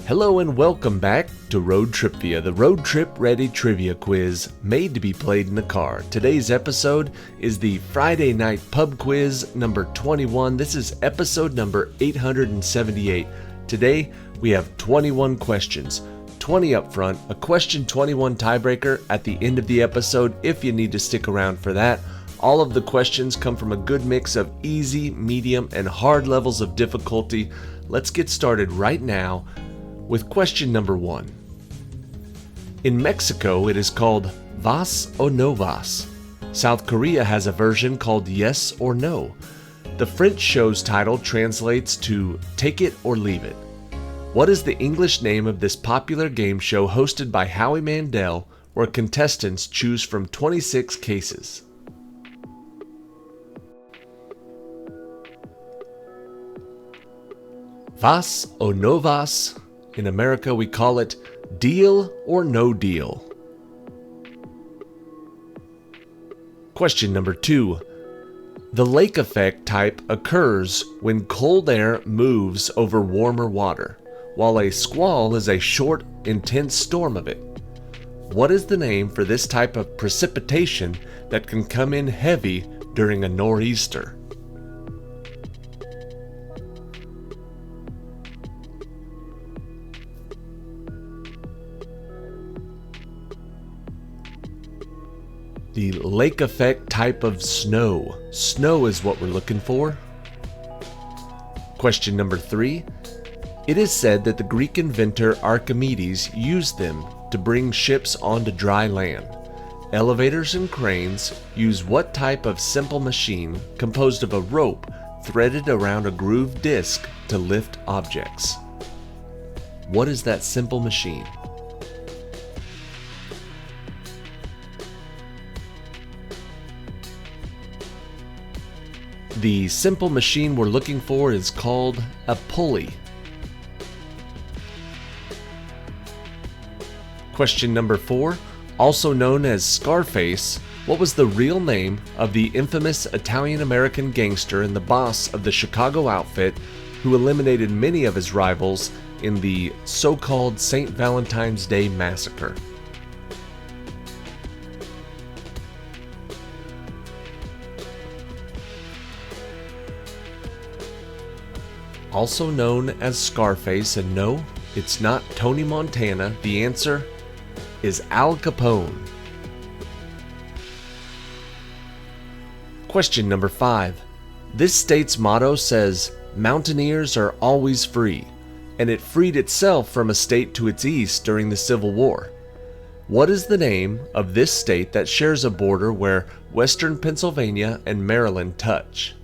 Hello and welcome back to ROADTRIpVIA, the road trip ready trivia quiz made to be played in the car. Today's episode is the Friday night pub quiz number 21. This is episode number 878. Today we have 21 questions, 20 up front, a question 21 tiebreaker at the end of the episode if you need to stick around for that. All of the questions come from a good mix of easy, medium, and hard levels of difficulty. Let's get started right now with question number 1. In Mexico, it is called Vas o no vas. South Korea has a version called Yes or No. The French show's title translates to Take It or Leave It. What is the English name of this popular game show hosted by Howie Mandel, where contestants choose from 26 cases? Vas o no vas. In America, we call it Deal or No Deal. Question number 2. The lake effect type occurs when cold air moves over warmer water, while a squall is a short, intense storm of it. What is the name for this type of precipitation that can come in heavy during a nor'easter? The lake effect type of snow. Snow is what we're looking for. Question number 3. It is said that the Greek inventor Archimedes used them to bring ships onto dry land. Elevators and cranes use what type of simple machine composed of a rope threaded around a grooved disc to lift objects? What is that simple machine? The simple machine we're looking for is called a pulley. Question number 4. Also known as Scarface, what was the real name of the infamous Italian-American gangster and the boss of the Chicago outfit who eliminated many of his rivals in the so-called St. Valentine's Day Massacre? Also known as Scarface, and no, it's not Tony Montana. The answer is Al Capone. Question number 5. This state's motto says, "Mountaineers are always free," and it freed itself from a state to its east during the Civil War. What is the name of this state that shares a border where western Pennsylvania and Maryland touch?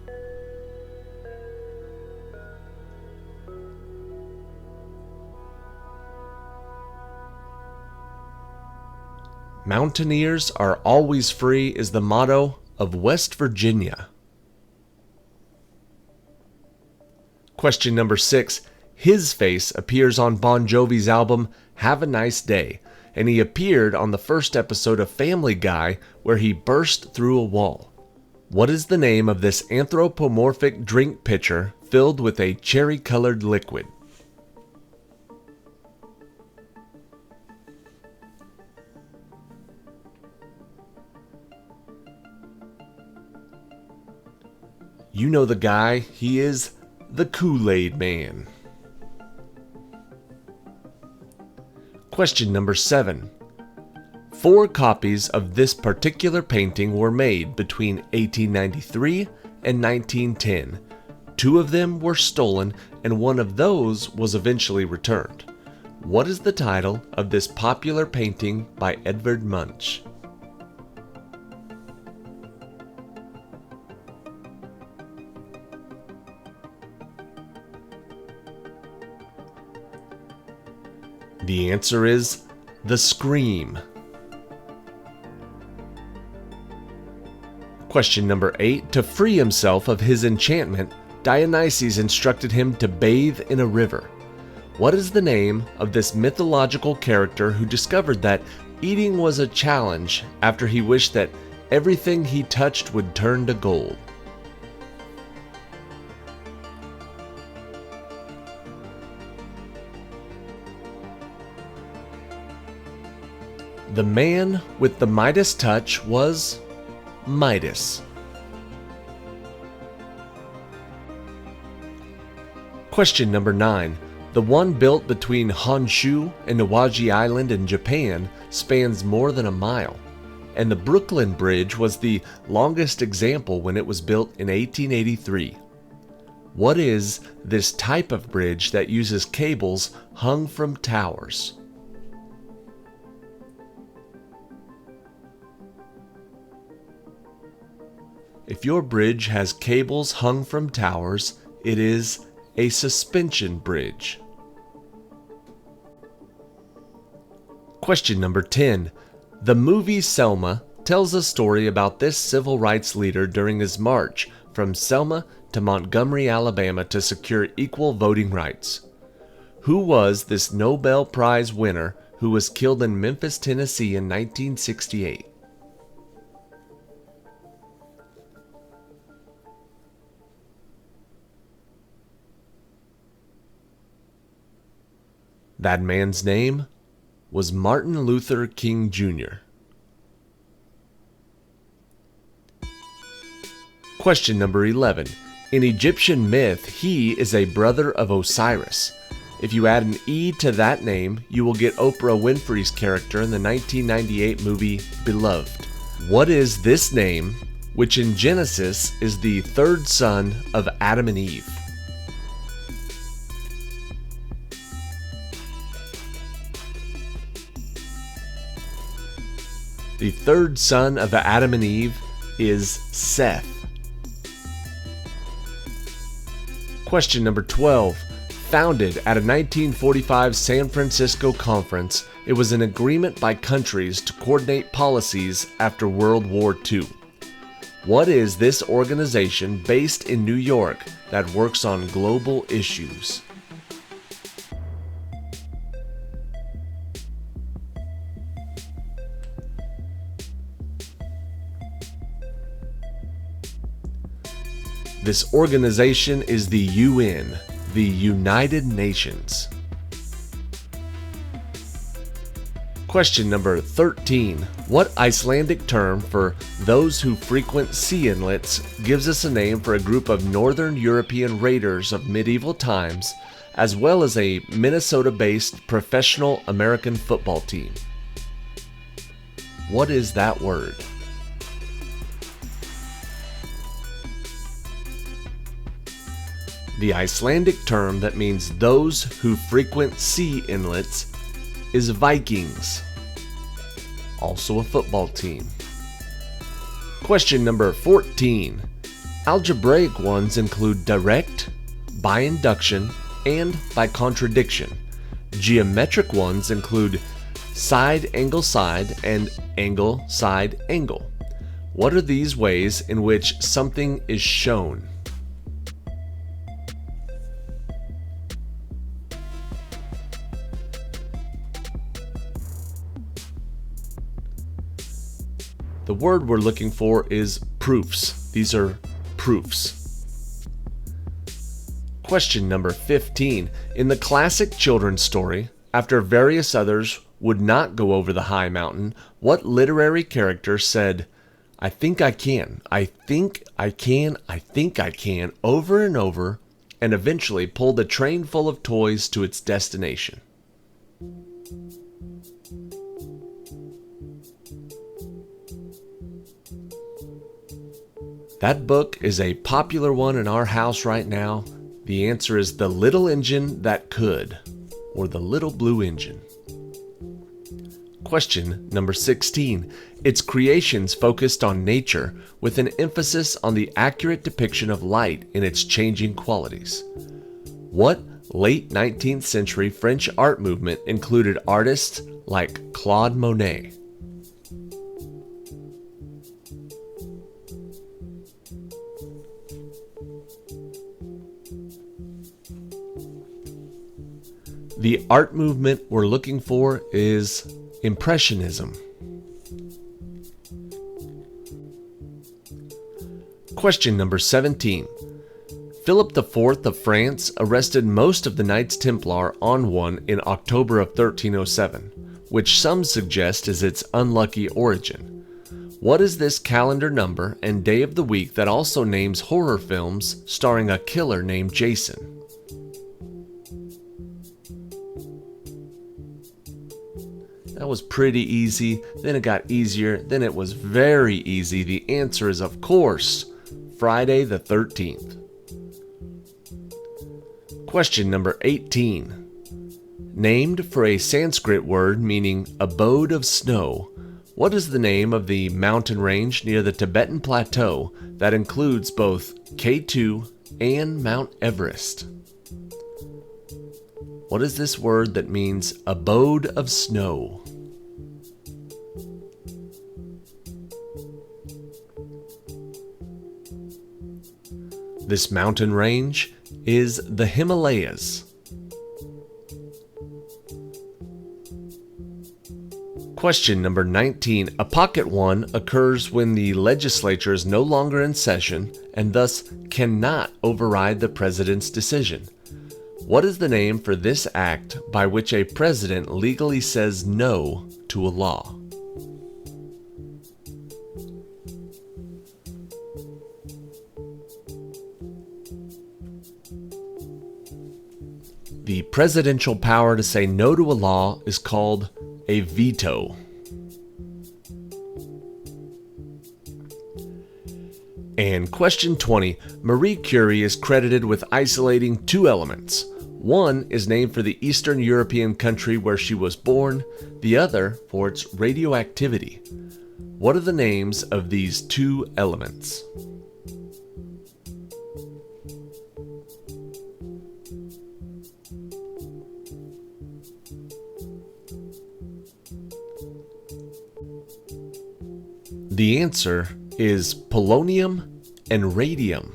Mountaineers are always free is the motto of West Virginia. Question number 6. His face appears on Bon Jovi's album Have a Nice Day, and he appeared on the first episode of Family Guy where he burst through a wall. What is the name of this anthropomorphic drink pitcher filled with a cherry-colored liquid? You know the guy, he is the Kool-Aid Man. Question number 7. 4 copies of this particular painting were made between 1893 and 1910. 2 of them were stolen, and one of those was eventually returned. What is the title of this popular painting by Edvard Munch? The answer is The Scream. Question number 8. To free himself of his enchantment, Dionysus instructed him to bathe in a river. What is the name of this mythological character who discovered that eating was a challenge after he wished that everything he touched would turn to gold? The man with the Midas touch was Midas. Question number 9. The one built between Honshu and Nawaji Island in Japan spans more than a mile, and the Brooklyn Bridge was the longest example when it was built in 1883. What is this type of bridge that uses cables hung from towers? If your bridge has cables hung from towers, it is a suspension bridge. Question number 10. The movie Selma tells a story about this civil rights leader during his march from Selma to Montgomery, Alabama to secure equal voting rights. Who was this Nobel Prize winner who was killed in Memphis, Tennessee in 1968? That man's name was Martin Luther King Jr. Question number 11. In Egyptian myth, he is a brother of Osiris. If you add an E to that name, you will get Oprah Winfrey's character in the 1998 movie Beloved. What is this name, which in Genesis is the third son of Adam and Eve? The third son of Adam and Eve is Seth. Question number 12. Founded at a 1945 San Francisco conference, it was an agreement by countries to coordinate policies after World War II. What is this organization based in New York that works on global issues? This organization is the UN, the United Nations. Question number 13. What Icelandic term for those who frequent sea inlets gives us a name for a group of Northern European raiders of medieval times, as well as a Minnesota-based professional American football team? What is that word? The Icelandic term that means those who frequent sea inlets is Vikings, also a football team. Question number 14. Algebraic ones include direct, by induction, and by contradiction. Geometric ones include side, and angle, side, angle. What are these ways in which something is shown? The word we're looking for is proofs. These are proofs. Question number 15. In the classic children's story, after various others would not go over the high mountain, what literary character said, "I think I can, I think I can, I think I can," over and over, and eventually pulled a train full of toys to its destination? That book is a popular one in our house right now. The answer is The Little Engine That Could, or The Little Blue Engine. Question number 16. Its creations focused on nature with an emphasis on the accurate depiction of light in its changing qualities. What late 19th century French art movement included artists like Claude Monet? The art movement we're looking for is Impressionism. Question number 17. Philip IV of France arrested most of the Knights Templar on one in October of 1307. which some suggest is its unlucky origin. What is this calendar number and day of the week that also names horror films starring a killer named Jason? That was pretty easy, then it got easier, then it was very easy. The answer is, of course, Friday the 13th. Question number 18. Named for a Sanskrit word meaning abode of snow, what is the name of the mountain range near the Tibetan Plateau that includes both K2 and Mount Everest? What is this word that means abode of snow? This mountain range is the Himalayas. Question number 19. A pocket one occurs when the legislature is no longer in session and thus cannot override the president's decision. What is the name for this act by which a president legally says no to a law? The presidential power to say no to a law is called a veto. And question 20. Marie Curie is credited with isolating two elements. One is named for the Eastern European country where she was born, the other for its radioactivity. What are the names of these two elements? The answer is polonium and radium.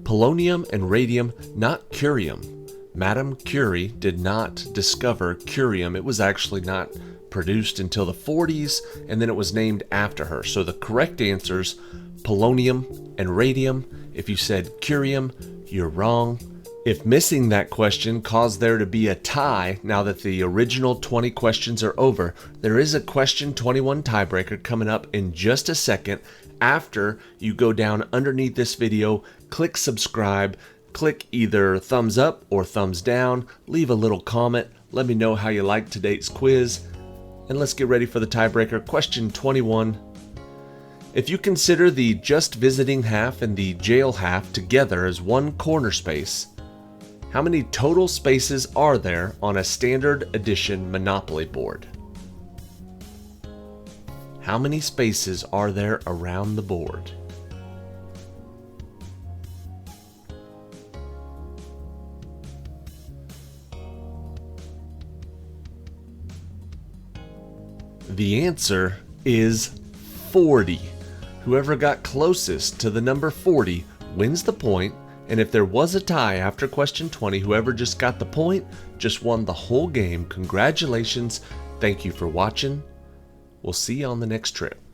Polonium and radium, not curium. Madame Curie did not discover curium. It was actually not produced until the 40s, and then it was named after her. So the correct answer's polonium and radium. If you said curium, you're wrong. If missing that question caused there to be a tie, now that the original 20 questions are over, there is a question 21 tiebreaker coming up in just a second after you go down underneath this video, click subscribe, click either thumbs up or thumbs down, leave a little comment, let me know how you liked today's quiz, and let's get ready for the tiebreaker. Question 21. If you consider the just visiting half and the jail half together as one corner space, how many total spaces are there on a standard edition Monopoly board? How many spaces are there around the board? The answer is 40. Whoever got closest to the number 40 wins the point. And if there was a tie after question 20, whoever just got the point just won the whole game. Congratulations. Thank you for watching. We'll see you on the next trip.